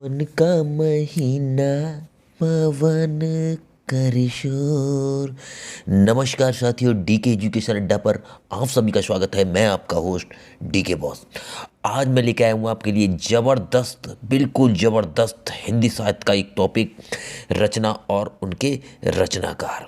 मन का महीना पवन करे शोर। नमस्कार साथियों, डीके एजुकेशन अड्डा पर आप सभी का स्वागत है। मैं आपका होस्ट डीके बॉस। आज मैं लेके आया हूँ आपके लिए ज़बरदस्त, बिल्कुल ज़बरदस्त हिंदी साहित्य का एक टॉपिक, रचना और उनके रचनाकार।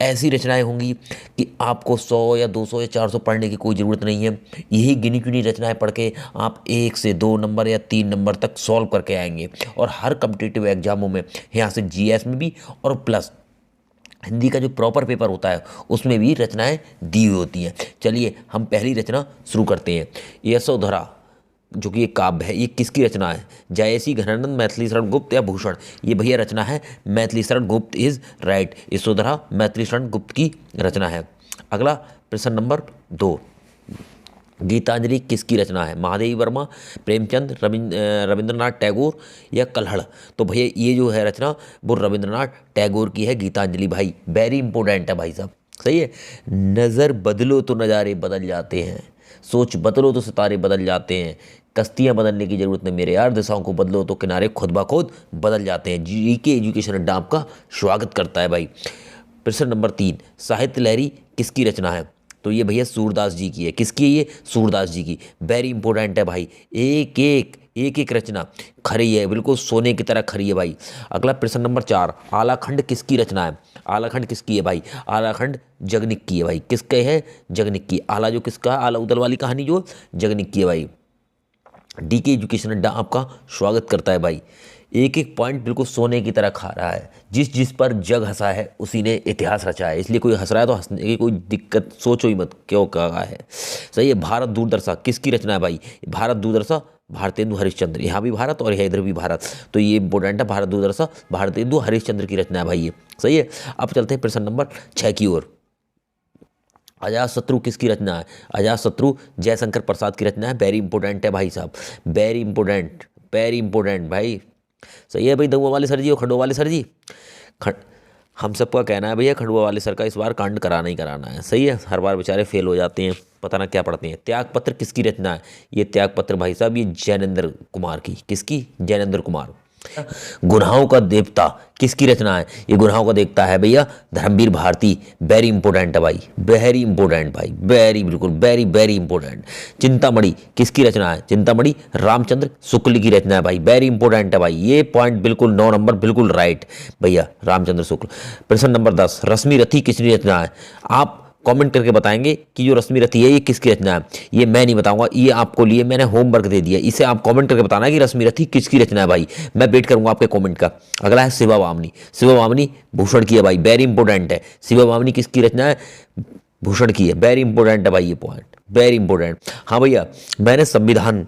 ऐसी रचनाएं होंगी कि आपको 100 या 200 या 400 पढ़ने की कोई ज़रूरत नहीं है। यही गिनी चुनी रचनाएं पढ़ के आप 1 से 2 नंबर या 3 नंबर तक सॉल्व करके आएंगे। और हर कम्पिटिटिव एग्जामों में, यहाँ से जीएस में भी और प्लस हिंदी का जो प्रॉपर पेपर होता है उसमें भी रचनाएं दी हुई होती हैं। चलिए हम पहली रचना शुरू करते हैं। यशोधरा, जो कि एक काव्य है, ये किसकी रचना है? जयसी, घनानंद, मैथिली शरण गुप्त या भूषण? ये भैया रचना है मैथिली शरण गुप्त इज राइट। यशोधरा मैथिली शरण गुप्त की रचना है। अगला प्रश्न नंबर 2, गीतांजलि किसकी रचना है? महादेवी वर्मा, प्रेमचंद, रविंद्रनाथ टैगोर या कल्हड़? तो भैया ये जो है रचना वो रविंद्रनाथ टैगोर की है, गीतांजलि। भाई वेरी इंपॉर्टेंट है भाई साहब, सही है। नज़र बदलो तो नज़ारे बदल जाते हैं, सोच बदलो तो सितारे बदल जाते हैं, कश्तियाँ बदलने की ज़रूरत नहीं मेरे यार, दिशाओं को बदलो तो किनारे खुद ब खुद बदल जाते हैं। जीके एजुकेशन अड्डा आपका स्वागत करता है भाई। प्रश्न नंबर 3, साहित्य लहरी किसकी रचना है? तो ये भैया सूरदास जी की है। किसकी है ये? सूरदास जी की। वेरी इंपॉर्टेंट है भाई, एक रचना खरी है, बिल्कुल सोने की तरह खरी है भाई। अगला प्रश्न नंबर 4, आलाखंड किसकी रचना है? आलाखंड किसकी है भाई? आलाखंड जगनिक की है भाई। किसके है? जगनिक की। आला जो किसका है? आला उदल वाली कहानी जो जगनिक की है भाई। डीके एजुकेशन अड्डा आपका स्वागत करता है भाई। एक पॉइंट बिल्कुल सोने की तरह खा रहा है। जिस जिस पर जग हंसा है उसी ने इतिहास रचा है, इसलिए कोई हंस रहा है तो हंसने की कोई दिक्कत सोचो ही मत, क्यों कहा है। सही है। भारत दूरदर्शा किसकी रचना है भाई? भारत दूरदर्शा भारतेंदु हरिश्चंद्र। यहाँ भी भारत और इधर भी भारत, तो ये इंपॉर्टेंट है। भारत दूरदर्शा भारतेंदु हरिश्चंद्र की रचना है भाई ये, सही है। अब चलते हैं प्रश्न नंबर 6 की ओर। अजातशत्रु किसकी रचना है? अजातशत्रु जयशंकर प्रसाद की रचना है। वेरी इंपॉर्टेंट है भाई साहब, वेरी इंपॉर्टेंट भाई। सही है भाई। दमुआ वाले सर जी और खंडवा वाले सर जी, हम सबका कहना है भैया खंडवा वाले सर का इस बार कांड कराना ही कराना है। सही है, हर बार बेचारे फेल हो जाते हैं, पता ना क्या पढ़ते हैं। त्यागपत्र किसकी रचना है? ये त्यागपत्र भाई साहब ये जैनेंद्र कुमार की। किसकी? जैनेंद्र कुमार। गुनाहों का देवता किसकी रचना है? ये गुनाहों का देवता है भैया धर्मवीर भारती। वेरी इंपॉर्टेंट है भाई, वेरी इंपॉर्टेंट भाई, वेरी बिल्कुल वेरी इंपॉर्टेंट। चिंतामणि किसकी रचना है? चिंतामणि रामचंद्र शुक्ल की रचना है भाई। वेरी इंपॉर्टेंट है भाई, ये पॉइंट बिल्कुल 9 नंबर बिल्कुल राइट भैया, रामचंद्र शुक्ल। प्रश्न नंबर 10, रश्मि रथी किसकी रचना है? आप कमेंट करके बताएंगे कि जो रश्मि रथी है ये किसकी रचना है। ये मैं नहीं बताऊंगा, ये आपको लिए मैंने होमवर्क दे दिया, इसे आप कमेंट करके बताना है कि रश्मि रथी किसकी रचना है भाई। मैं वेट करूंगा आपके कमेंट का। अगला है शिवा वामनी। शिवा वामनी भूषण की है भाई, वेरी इंपॉर्टेंट है। शिवा वामनी किसकी रचना है? भूषण की है। वेरी इंपॉर्टेंट है भाई ये पॉइंट, वेरी इंपॉर्टेंट। हाँ भैया, मैंने संविधान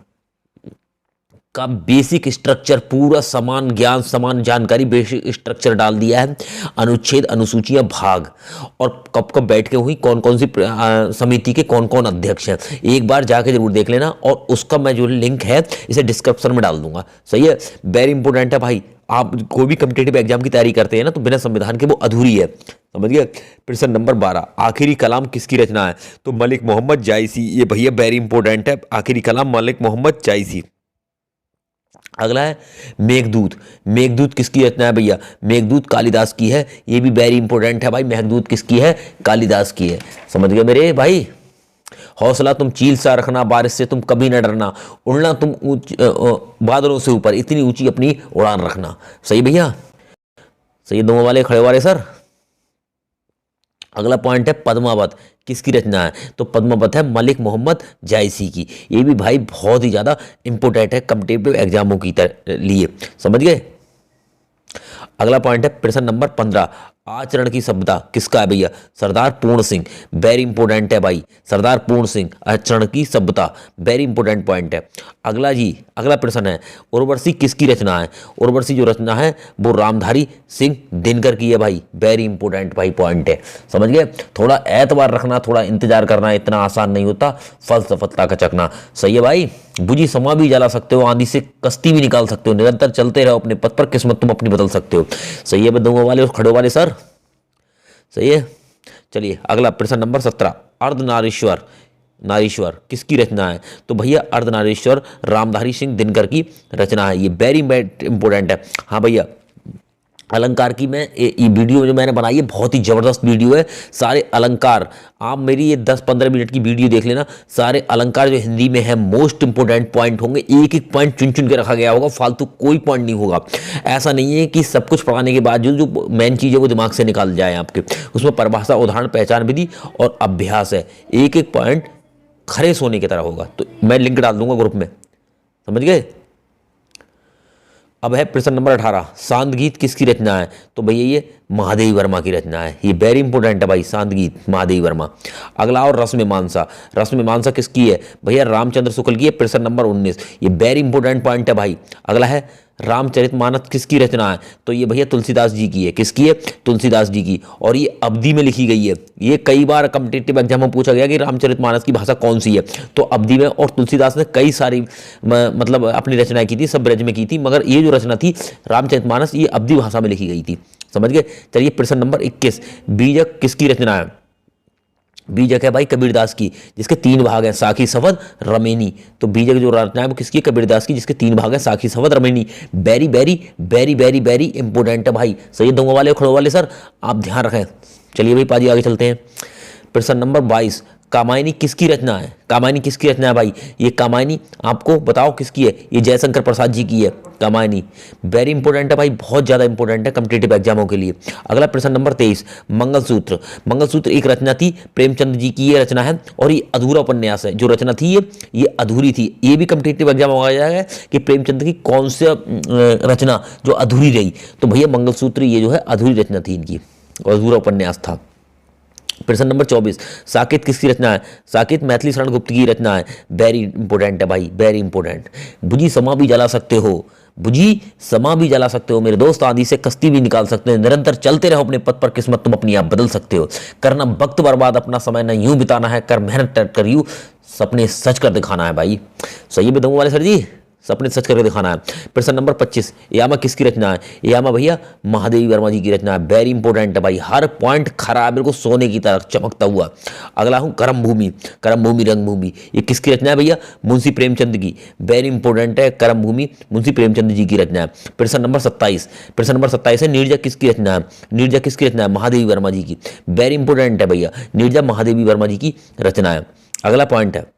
का बेसिक स्ट्रक्चर, पूरा समान ज्ञान समान जानकारी बेसिक स्ट्रक्चर डाल दिया है। अनुच्छेद, अनुसूचियां, भाग और कब कब बैठ के हुई, कौन कौन सी समिति के कौन कौन अध्यक्ष हैं, एक बार जाके जरूर देख लेना। और उसका मैं जो लिंक है इसे डिस्क्रिप्शन में डाल दूंगा। सही है, वेरी इंपॉर्टेंट है भाई। आप कोई भी कम्पिटेटिव एग्जाम की तैयारी करते हैं ना तो बिना संविधान के वो अधूरी है, समझ गए। प्रश्न नंबर 12, आखिरी कलाम किसकी रचना है? तो मलिक मोहम्मद जायसी। ये भैया वेरी इंपॉर्टेंट है, आखिरी कलाम मलिक मोहम्मद जायसी। अगला है मेघदूत। मेघदूत किसकी रचना है भैया? मेघदूत कालिदास की है। ये भी वेरी इंपॉर्टेंट है भाई। मेघदूत किसकी है? कालिदास की है। समझ गए मेरे भाई। हौसला तुम चील सा रखना, बारिश से तुम कभी न डरना, उड़ना तुम बादलों से ऊपर, इतनी ऊंची अपनी उड़ान रखना। सही भैया, सही। दोनों वाले खड़े वाले सर। अगला पॉइंट है पद्मावत किसकी रचना है? तो पद्मावत है मलिक मोहम्मद जायसी की। ये भी भाई बहुत ही ज़्यादा इंपॉर्टेंट है कम्पिटेटिव एग्जामों की लिए, समझ गए। अगला पॉइंट है प्रश्न नंबर 15, आचरण की सभ्यता किसका है भैया? सरदार पूर्ण सिंह। वेरी इंपॉर्टेंट है भाई, सरदार पूर्ण सिंह, आचरण की सभ्यता, वेरी इंपॉर्टेंट पॉइंट है। अगला जी, अगला प्रश्न है उर्वशी किसकी रचना है? उर्वशी जो रचना है वो रामधारी सिंह दिनकर की है भाई। वेरी इंपॉर्टेंट भाई पॉइंट है, समझ गए। थोड़ा एतबार रखना, थोड़ा इंतजार करना, इतना आसान नहीं होता फल सफलता का चखना। सही है भाई। बुझी समा भी जला सकते हो, आंधी से कश्ती भी निकाल सकते हो, निरंतर चलते रहो अपने पथ पर, किस्मत तुम अपनी बदल सकते हो। सही है बदुओं वाले और खड़े वाले सर, सही है। चलिए अगला प्रश्न नंबर 17, अर्धनारीश्वर नारीश्वर किसकी रचना है? तो भैया अर्धनारीश्वर रामधारी सिंह दिनकर की रचना है। ये वेरी इंपॉर्टेंट है। हाँ भैया, अलंकार की मैं ये वीडियो जो मैंने बनाई है बहुत ही ज़बरदस्त वीडियो है। सारे अलंकार आप मेरी ये 10-15 मिनट की वीडियो देख लेना। सारे अलंकार जो हिंदी में है मोस्ट इंपोर्टेंट पॉइंट होंगे, एक एक पॉइंट चुन चुन के रखा गया होगा, फालतू कोई पॉइंट नहीं होगा। ऐसा नहीं है कि सब कुछ पढ़ाने के बाद जो मेन चीज़ है वो दिमाग से निकाल जाए आपके। उसमें परिभाषा, उदाहरण, पहचान विधि और अभ्यास है। एक एक पॉइंट खरे सोने की तरह होगा। तो मैं लिंक डाल दूंगा ग्रुप में, समझ गए। अब है प्रश्न नंबर 18, शांत गीत किसकी रचना है? तो भैया ये महादेवी वर्मा की रचना है। ये वेरी इंपॉर्टेंट है भाई, शांत गीत महादेवी वर्मा। अगला और रसमीमांसा, रसमीमांसा किसकी है? भैया रामचंद्र शुक्ल की है। प्रश्न नंबर 19, ये वेरी इंपॉर्टेंट पॉइंट है भाई। अगला है रामचरितमानस किसकी रचना है? तो ये भैया तुलसीदास जी की है। किसकी है? तुलसीदास जी की। और ये अवधि में लिखी गई है। ये कई बार कॉम्पिटिटिव एग्जाम में पूछा गया कि रामचरितमानस की भाषा कौन सी है, तो अवधि में। और तुलसीदास ने कई सारी मतलब अपनी रचनाएं की थी, सब ब्रज में की थी, मगर ये जो रचना थी रामचरितमानस ये अवधि भाषा में लिखी गई थी, समझ गए। चलिए प्रश्न नंबर 21, बीजक किसकी रचना है? बीजक है भाई कबीरदास की, जिसके 3 भाग हैं, साखी, सवद, रमेनी। तो बीजक जो रचना है वो किसकी? कबीरदास की, जिसके 3 भाग हैं, Sakhi, Sabad, Ramaini. Very very very very very important है भाई। सही दोनों वाले खड़ो वाले सर आप ध्यान रखें। चलिए भाई पाजी आगे चलते हैं। प्रश्न नंबर 22, कामायनी किसकी रचना है? कामायनी किसकी रचना है भाई? ये कामायनी आपको बताओ किसकी है? ये जयशंकर प्रसाद जी की है कामायनी। वेरी इंपॉर्टेंट है भाई, बहुत ज़्यादा इंपॉर्टेंट है कॉम्पिटिटिव एग्जामों के लिए। अगला प्रश्न नंबर 23, मंगलसूत्र। मंगलसूत्र एक रचना थी, प्रेमचंद जी की ये रचना है और ये अधूरा उपन्यास है। जो रचना थी ये अधूरी थी। ये भी कॉम्पिटिटिव एग्जाम में आ जाएगा कि प्रेमचंद की कौन सी रचना जो अधूरी रही। तो भैया मंगलसूत्र ये जो है अधूरी रचना थी इनकी, अधूरा उपन्यास था। प्रश्न नंबर 24, साकेत किसकी रचना है? साकेत मैथिली शरण गुप्त की रचना है। वेरी इंपॉर्टेंट है भाई, वेरी इंपॉर्टेंट। बुझी समा भी जला सकते हो, बुझी समा भी जला सकते हो मेरे दोस्त, आंधी से कश्ती भी निकाल सकते हो। निरंतर चलते रहो अपने पथ पर, किस्मत तुम अपनी आप बदल सकते हो। करना वक्त बर्बाद अपना समय न यूं बिताना है, कर मेहनत कर यूं सपने सच कर दिखाना है भाई। सही बताऊँ वाले सर जी, सपने सच करके दिखाना है। प्रश्न नंबर 25, यामा किसकी रचना है? यामा भैया महादेवी वर्मा जी की रचना है। वेरी इंपॉर्टेंट है भाई, हर पॉइंट खरा है बिल्कुल सोने की तरह चमकता हुआ। अगला हूँ करम भूमि, करम भूमि रंगभूमि। ये किसकी रचना है भैया? मुंशी प्रेमचंद की। वेरी इंपॉर्टेंट है, करम भूमि मुंशी प्रेमचंद जी की रचना है। प्रश्न नंबर 27, प्रश्न नंबर 27 है नीरजा किसकी रचना है? नीरजा किसकी रचना है? महादेवी वर्मा जी की। वेरी इंपॉर्टेंट है भैया, नीरजा महादेवी वर्मा जी की रचना है। अगला पॉइंट है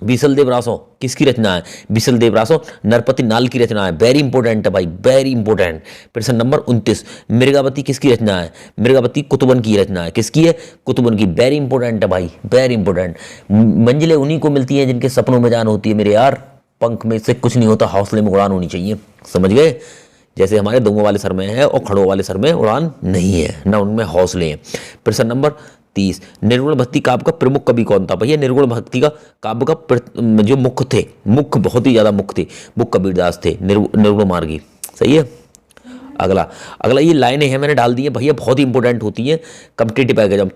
बीसल देव रासो किसकी रचना है? बीसल देव रासो नरपति नाल की रचना है। वेरी इंपॉर्टेंट है भाई, वेरी इंपॉर्टेंट। प्रश्न नंबर 29, मृगावती किसकी रचना है? मृगावती कुतुबन की रचना है। किसकी है? कुतुबन की। वेरी इंपॉर्टेंट है भाई, वेरी इंपॉर्टेंट। मंजिलें उन्हीं को मिलती हैं जिनके सपनों में जान होती है मेरे यार, पंख में से कुछ नहीं होता, हौसले में उड़ान होनी चाहिए, समझ गए। जैसे हमारे दोंगों वाले सर में है और खड़ों वाले सर में उड़ान नहीं है, ना उनमें हौसले हैं। प्रश्न नंबर 30, निर्गुण भक्ति काव्य का प्रमुख कवि कौन था? भैया निर्गुण भक्ति का काव्य का जो मुख्य थे, मुख्य बहुत ही ज्यादा मुख्य थे, वो कबीरदास थे, निर्गुण मार्गी। सही है। अगला अगला ये लाइनें हैं मैंने डाल दी है भैया, बहुत ही इंपॉर्टेंट होती हैं कॉम्पिटिटिव एग्जाम।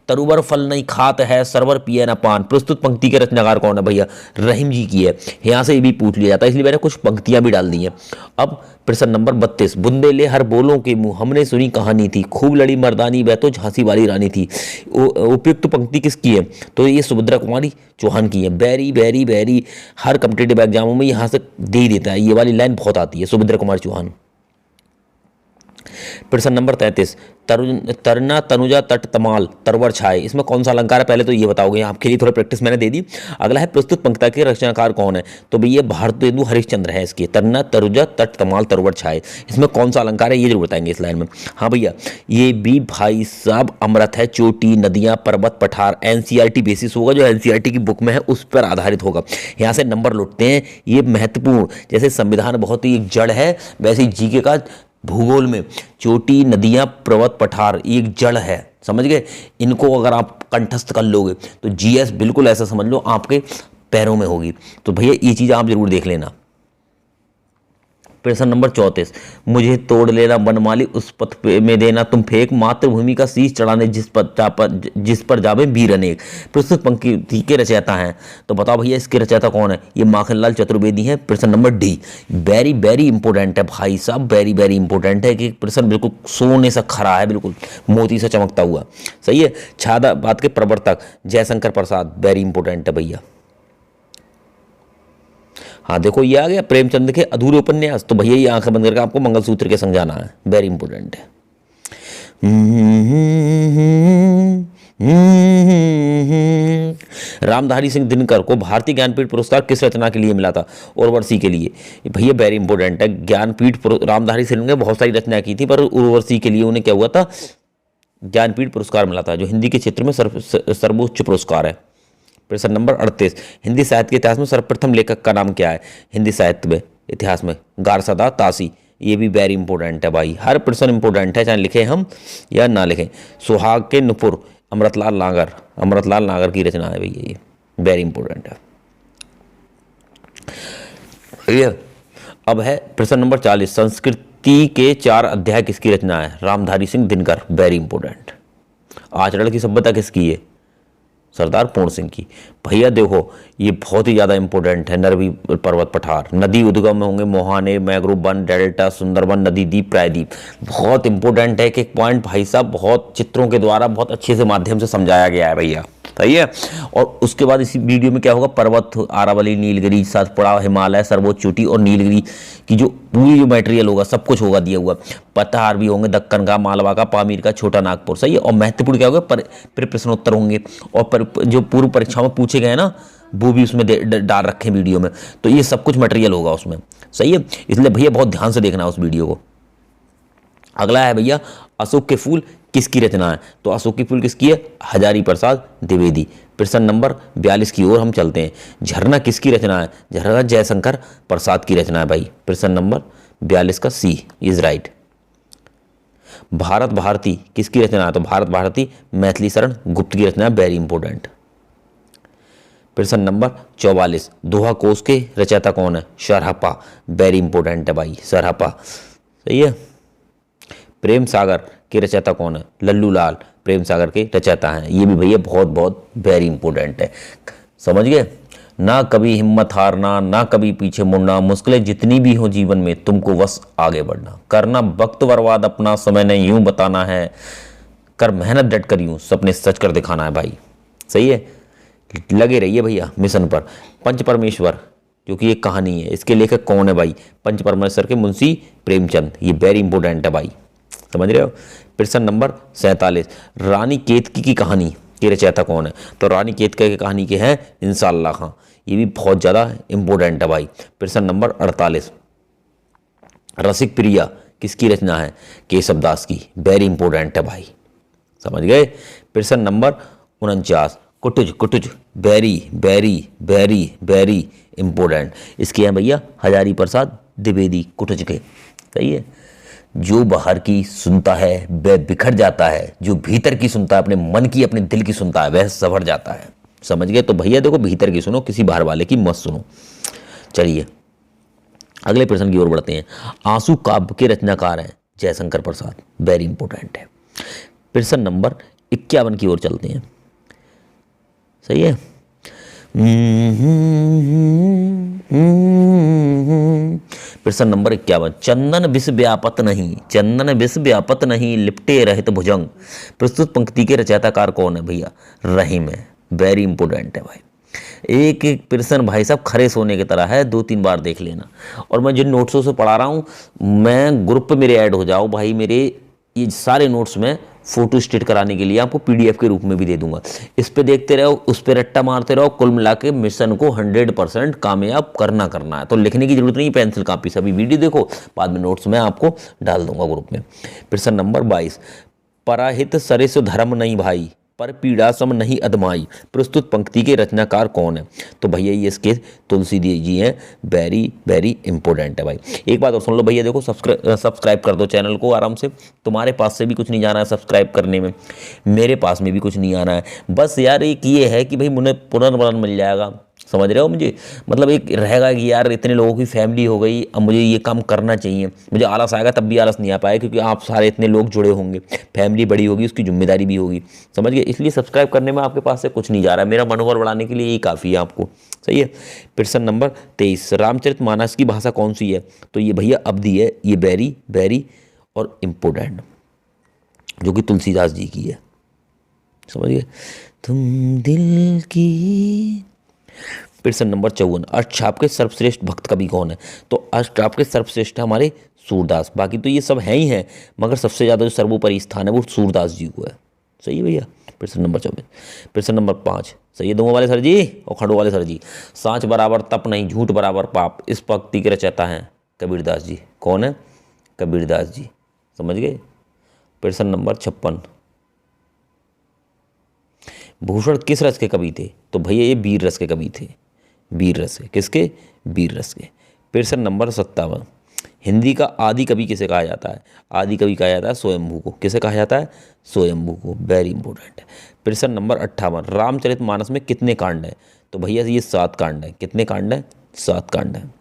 तरुवर फल नहीं खात है, सरवर पिए न पान। प्रस्तुत पंक्ति के रचनाकार कौन है भैया? रहीम जी की है। यहाँ से ये भी पूछ लिया जाता है, इसलिए मैंने कुछ पंक्तियां भी डाल दी हैं। अब प्रश्न नंबर 32, बुंदे ले हर बोलों के मुंह, हमने सुनी कहानी थी, खूब लड़ी मर्दानी वह तो झांसी वाली रानी थी। उपयुक्त पंक्ति किसकी है? तो ये सुभद्रा कुमारी चौहान की है। वेरी वेरी वेरी, हर कॉम्पिटिटिव एग्जामों में यहाँ से दे ही देता है, ये वाली लाइन बहुत आती है, सुभद्रा कुमारी चौहान। प्रश्न नंबर 33, तरना तनुजा तट तमाल तरवर छाए, इसमें कौन सा अलंकार है पहले तो ये बताओगे, आपके लिए थोड़ा प्रैक्टिस मैंने दे दी। अगला है प्रस्तुत पंक्ति के रचनाकार कौन है? तो भैया भारतेंदु हरिश्चंद्र है इसके। तरना तनुजा तट तमाल तरवर छाए, इसमें कौन सा अलंकार है ये जरूर बताएंगे इस लाइन में। हाँ भैया ये भी भाई साहब अमृत है, चोटी नदियां पर्वत पठार, एनसीईआरटी बेसिस होगा, जो एनसीईआरटी की बुक में है उस पर आधारित होगा। यहाँ से नंबर लुटते हैं, ये महत्वपूर्ण, जैसे संविधान बहुत ही एक जड़ है वैसे ही जीके का भूगोल में चोटी नदियां पर्वत पठार एक जड़ है, समझ गए। इनको अगर आप कंठस्थ कर लोगे तो जीएस बिल्कुल ऐसा समझ लो आपके पैरों में होगी। तो भैया ये चीज़ आप जरूर देख लेना। प्रश्न नंबर 34, मुझे तोड़ लेना बनमाली उस पथ पे में देना तुम फेंक, मातृभूमि का शीश चढ़ाने जिस पर जावे वीर अनेक। प्रस्तुत पंक्ति के रचयिता हैं, तो बताओ भैया इसके रचयिता कौन है? ये माखनलाल चतुर्वेदी हैं। प्रश्न number D, very very important है भाई साहब, वेरी वेरी इंपॉर्टेंट है कि प्रश्न बिल्कुल सोने से खरा है, बिल्कुल मोती से चमकता हुआ। सही है। छादाबाद के प्रवर्तक जयशंकर प्रसाद, वेरी इंपॉर्टेंट है भैया। हाँ देखो ये आ गया प्रेमचंद के अधूरे उपन्यास, तो भैया ये आंखें बंद करके आपको मंगलसूत्र के समझाना है, वेरी इंपॉर्टेंट है। रामधारी सिंह दिनकर को भारतीय ज्ञानपीठ पुरस्कार किस रचना के लिए मिला था? उर्वशी के लिए। भैया वेरी इंपॉर्टेंट है, ज्ञानपीठ रामधारी सिंह ने बहुत सारी रचना की थी, पर उर्वशी के लिए उन्हें क्या हुआ था? ज्ञानपीठ पुरस्कार मिला था, जो हिंदी के क्षेत्र में सर्वोच्च पुरस्कार है। प्रश्न नंबर 38, हिंदी साहित्य के इतिहास में सर्वप्रथम लेखक का नाम क्या है? हिंदी साहित्य में इतिहास में गारसदा तासी, ये भी वेरी इंपॉर्टेंट है भाई, हर प्रश्न इंपॉर्टेंट है, चाहे लिखें हम या ना लिखें। सुहाग के नुपुर, अमृतलाल नागर की रचना है भैया, ये वेरी इंपॉर्टेंट है भैया। अब है प्रश्न नंबर 40, संस्कृति के 4 अध्याय किसकी रचना है? Ramdhari Singh Dinkar, very important. आचरण की सभ्यता किसकी है? सरदार पूर्ण सिंह की। भैया देखो ये बहुत ही ज़्यादा इंपॉर्टेंट है, नरवी पर्वत पठार, नदी उद्गम में होंगे मोहाने, मैग्रोव वन, डेल्टा, सुंदरबन, नदी द्वीप, प्रायद्वीप। बहुत इंपॉर्टेंट है, एक एक पॉइंट भाई साहब बहुत चित्रों के द्वारा बहुत अच्छे से माध्यम से समझाया गया है भैया, सही है। और उसके बाद इसी वीडियो में क्या होगा? पर्वत, आरावली, नीलगिरी, सातपुड़ा, हिमालय, सर्वोच्च चोटी और नीलगिरी की जो पूरी जो मटेरियल होगा सब कुछ होगा दिया हुआ। पठार भी होंगे, दक्कन का, मालवा का, पामीर का, छोटा नागपुर, सही है। और महत्वपूर्ण क्या होगा? प्रश्नोत्तर होंगे, और जो पूर्व परीक्षा में पूछे गए ना वो भी उसमें डाल रखे वीडियो में, तो ये सब कुछ मटेरियल होगा उसमें, सही है। इसलिए भैया बहुत ध्यान से देखना उस वीडियो को। अगला है भैया, अशोक के फूल किसकी रचना है? तो अशोक के फूल किसकी है? हजारी प्रसाद द्विवेदी। प्रश्न नंबर 42 की ओर हम चलते हैं, झरना किसकी रचना है? झरना जयशंकर प्रसाद की रचना है भाई। प्रश्न नंबर 42 का सी इज राइट। भारत भारती किसकी रचना है? तो भारत भारती मैथिली शरण गुप्त की रचना है, वेरी इंपॉर्टेंट। प्रश्न नंबर 44, दोहा कोश के रचयिता कौन है? सरहप्पा, वेरी इंपॉर्टेंट है भाई, सरहप्पा, सही है। प्रेम सागर के रचयिता कौन है? लल्लू लाल प्रेम सागर के रचयिता हैं, ये भी भैया बहुत बहुत वेरी इंपॉर्टेंट है, समझ गए ना। कभी हिम्मत हारना, ना कभी पीछे मुड़ना, मुश्किलें जितनी भी हो जीवन में तुमको बस आगे बढ़ना, करना वक्त बर्बाद अपना, समय ने यूं बताना है, कर मेहनत डट कर यूं सपने सच कर दिखाना है भाई, सही है। लगे रहिए भैया मिशन पर। पंच परमेश्वर जो कि एक कहानी है, इसके लेखक कौन है भाई? पंच परमेश्वर के मुंशी प्रेमचंद, ये वेरी इंपॉर्टेंट है भाई, समझ रहे हो। प्रश्न नंबर 47, रानी केतकी की कहानी के रचयिता कौन है? तो रानी केतकी की कहानी के हैं इंशाअल्लाह खां, ये भी बहुत ज़्यादा इंपॉर्टेंट है भाई। प्रश्न नंबर 48, रसिक प्रिया किसकी रचना है? केशव दास की, वेरी इंपॉर्टेंट है भाई, समझ गए। प्रश्न नंबर 49, कुटुज कुटुज, very very very very important, इसके हैं भैया हजारी प्रसाद द्विवेदी कुटुज के, सही है। जो बाहर की सुनता है वह बिखर जाता है, जो भीतर की सुनता है, अपने मन की अपने दिल की सुनता है, वह संवर जाता है, समझ गए। तो भैया देखो भीतर की सुनो, किसी बाहर वाले की मत सुनो। चलिए अगले प्रश्न की ओर बढ़ते हैं। आंसू काव्य के रचनाकार हैं जयशंकर प्रसाद, वेरी इंपॉर्टेंट है। प्रश्न नंबर 51 की ओर चलते हैं, सही है। प्रश्न नंबर 51, चंदन विष व्यापत नहीं, चंदन विष व्यापत नहीं, लिपटे रहित भुजंग। प्रस्तुत पंक्ति के रचयिताकार कौन है भैया? रहीम है, वेरी इंपॉर्टेंट है भाई। एक एक प्रश्न भाई साहब खरे सोने की तरह है, 2-3 बार देख लेना। और मैं जिन नोट्सों से पढ़ा रहा हूँ, मैं ग्रुप पे मेरे ऐड हो जाओ भाई, मेरे ये सारे नोट्स में फोटो स्टेट कराने के लिए आपको पीडीएफ के रूप में भी दे दूंगा। इस पे देखते रहो, उस पे रट्टा मारते रहो, कुल मिला के मिशन को 100% कामयाब करना है। तो लिखने की जरूरत नहीं, पेंसिल कापी सभी वीडियो देखो, बाद में नोट्स में आपको डाल दूंगा ग्रुप में। प्रश्न नंबर 22, पराहित सरिस धर्म नहीं भाई, पर पीड़ा सम नहीं अदमाई। प्रस्तुत पंक्ति के रचनाकार कौन है? तो भैया ये इसके तुलसी जी हैं, वेरी वेरी इंपॉर्टेंट है भाई। एक बात और सुन लो भैया, देखो सब्सक्राइब कर दो चैनल को आराम से, तुम्हारे पास से भी कुछ नहीं जाना है सब्सक्राइब करने में, मेरे पास में भी कुछ नहीं आना है, बस यार एक ये है कि भाई मुझे पुनर्वलन मिल जाएगा, समझ रहे हो मुझे? मतलब एक रहेगा कि यार इतने लोगों की फैमिली हो गई, अब मुझे ये काम करना चाहिए, मुझे आलस आएगा तब भी आलस नहीं आ पाएगा, क्योंकि आप सारे इतने लोग जुड़े होंगे, फैमिली बड़ी होगी, उसकी जिम्मेदारी भी होगी। समझ गए? इसलिए सब्सक्राइब करने में आपके पास से कुछ नहीं जा रहा है, मेरा मनोबल बढ़ाने के लिए यही काफ़ी है आपको। सही है। प्रश्न नंबर 23, रामचरितमानस की भाषा कौन सी है? तो ये भैया अवधी है, ये वेरी वेरी और इम्पोर्टेंट, जो कि तुलसीदास जी की है। समझिए? तुम दिल की। प्रश्न नंबर 54, अष्टछाप के सर्वश्रेष्ठ भक्त कवि कौन है? तो अष्टछाप के सर्वश्रेष्ठ है हमारे सूरदास, बाकी तो ये सब हैं ही हैं, मगर सबसे ज़्यादा जो सर्वोपरि स्थान है वो सूरदास जी को है। सही है भैया। प्रश्न नंबर 24। प्रश्न नंबर 5, सही है दोनों वाले सर जी और खंडों वाले सर जी। सांच बराबर तप नहीं, झूठ बराबर पाप, इस पंक्ति के रचयिता हैं कबीरदास जी। कौन है? कबीरदास जी। समझ गए? प्रश्न नंबर 56, भूषण किस रस के कवि थे? तो भैया ये वीर रस के कवि थे। वीर रस के, किसके? वीर रस के। प्रश्न नंबर 57, हिंदी का आदि कवि किसे कहा जाता है? आदि कवि कहा जाता है स्वयंभू को। किसे कहा जाता है? स्वयंभू को। वेरी इंपॉर्टेंट है। प्रश्न नंबर 58, रामचरितमानस में कितने कांड हैं? तो भैया ये 7 कांड हैं। कितने कांड हैं? 7 कांड हैं।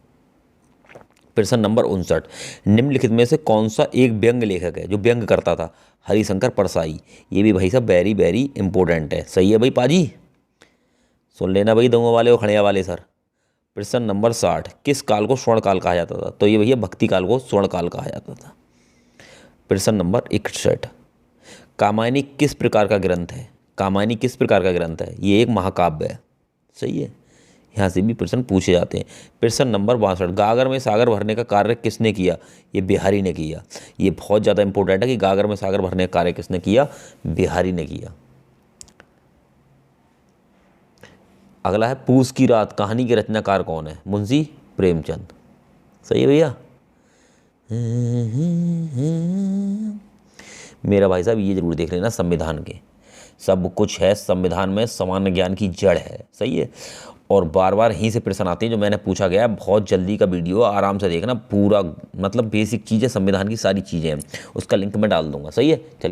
प्रश्न नंबर 59, निम्नलिखित में से कौन सा एक व्यंग लेखक है जो व्यंग करता था? हरिशंकर परसाई। ये भी भाई साहब वेरी वेरी इंपॉर्टेंट है। सही है भाई पाजी, सुन लेना भाई दोनों वाले और खड़िया वाले सर। प्रश्न नंबर 60, किस काल को स्वर्ण काल कहा जाता था? तो ये भैया भक्ति काल को स्वर्ण काल कहा जाता था। प्रश्न नंबर 61, कामायनी किस प्रकार का ग्रंथ है? कामायनी किस प्रकार का ग्रंथ है? ये एक महाकाव्य है। सही है। यहाँ से भी प्रश्न पूछे जाते हैं। प्रश्न नंबर 62, गागर में सागर भरने का कार्य किसने किया? ये बिहारी ने किया। ये बहुत ज़्यादा इंपॉर्टेंट है कि गागर में सागर भरने का कार्य किसने किया? बिहारी ने किया। अगला है, पूस की रात कहानी के रचनाकार कौन है? मुंशी प्रेमचंद। सही है भैया। मेरा भाई साहब ये जरूर देख लेना, संविधान के सब कुछ है, संविधान में सामान्य ज्ञान की जड़ है। सही है। और बार बार यहीं से प्रश्न आते हैं जो मैंने पूछा गया है। बहुत जल्दी का वीडियो, आराम से देखना पूरा, मतलब बेसिक चीज़ें, संविधान की सारी चीज़ें हैं, उसका लिंक मैं डाल दूंगा। सही है। चलिए।